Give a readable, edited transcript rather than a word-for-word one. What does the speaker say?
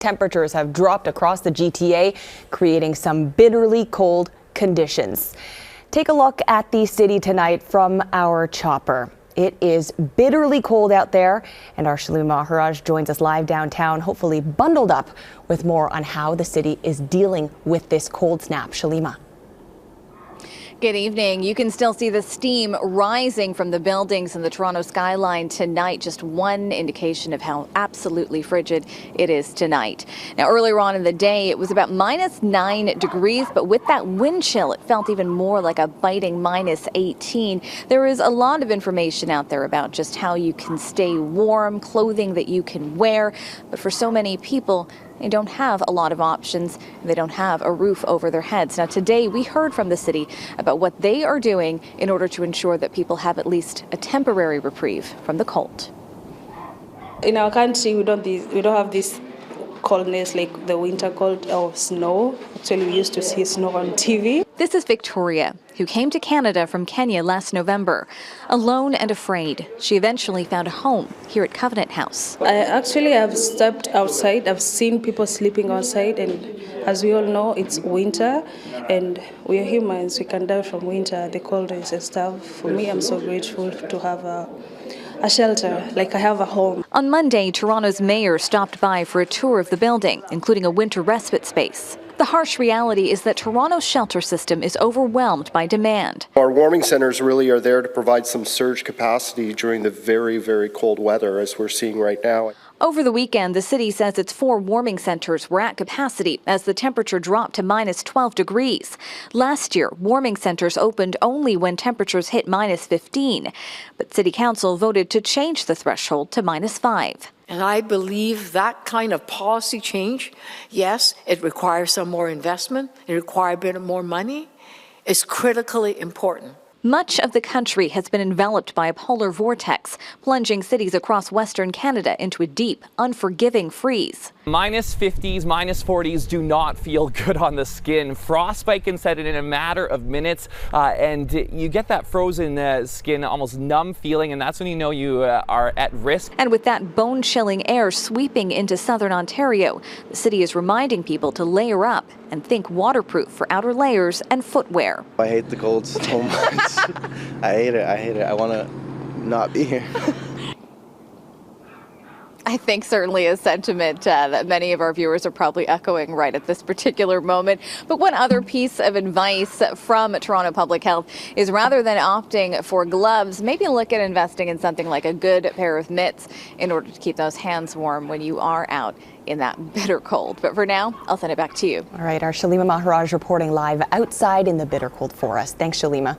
Temperatures have dropped across the GTA, creating some bitterly cold conditions. Take a look at the city tonight from our chopper. It is bitterly cold out there, and our Shallima Maharaj joins us live downtown, hopefully bundled up with more on how the city is dealing with this cold snap. Shallima. Good evening. You can still see the steam rising from the buildings in the Toronto skyline tonight. Just one indication of how absolutely frigid it is tonight. Now, earlier on in the day, it was about -9 degrees, but with that wind chill, it felt even more like a biting -18. There is a lot of information out there about just how you can stay warm, clothing that you can wear, but for so many people, they don't have a lot of options. They don't have a roof over their heads. Now, today we heard from the city about what they are doing in order to ensure that people have at least a temporary reprieve from the cold. In our country, we don't have this coldness like the winter cold or snow. Actually, we used to see snow on TV. This is Victoria, who came to Canada from Kenya last November. Alone and afraid, she eventually found a home here at Covenant House. I actually have stepped outside. I've seen people sleeping outside, and as we all know, it's winter, and we are humans. We can die from winter, the coldness and stuff. For me, I'm so grateful to have a shelter, like I have a home. On Monday, Toronto's mayor stopped by for a tour of the building, including a winter respite space. The harsh reality is that Toronto's shelter system is overwhelmed by demand. Our warming centres really are there to provide some surge capacity during the very, very cold weather, as we're seeing right now. Over the weekend, the city says its 4 warming centres were at capacity as the temperature dropped to -12 degrees. Last year, warming centres opened only when temperatures hit -15. But City Council voted to change the threshold to -5. And I believe that kind of policy change, yes, it requires some more investment, it requires a bit more money, is critically important. Much of the country has been enveloped by a polar vortex, plunging cities across Western Canada into a deep, unforgiving freeze. -50s, -40s do not feel good on the skin. Frostbite can set in a matter of minutes, and you get that frozen skin, almost numb feeling, and that's when you know you are at risk. And with that bone-chilling air sweeping into southern Ontario, the city is reminding people to layer up and think waterproof for outer layers and footwear. I hate the cold so much. I hate it. I want to not be here. I think certainly a sentiment that many of our viewers are probably echoing right at this particular moment. But one other piece of advice from Toronto Public Health is rather than opting for gloves, maybe look at investing in something like a good pair of mitts in order to keep those hands warm when you are out in that bitter cold. But for now, I'll send it back to you. All right, our Shallima Maharaj reporting live outside in the bitter cold for us. Thanks, Shallima.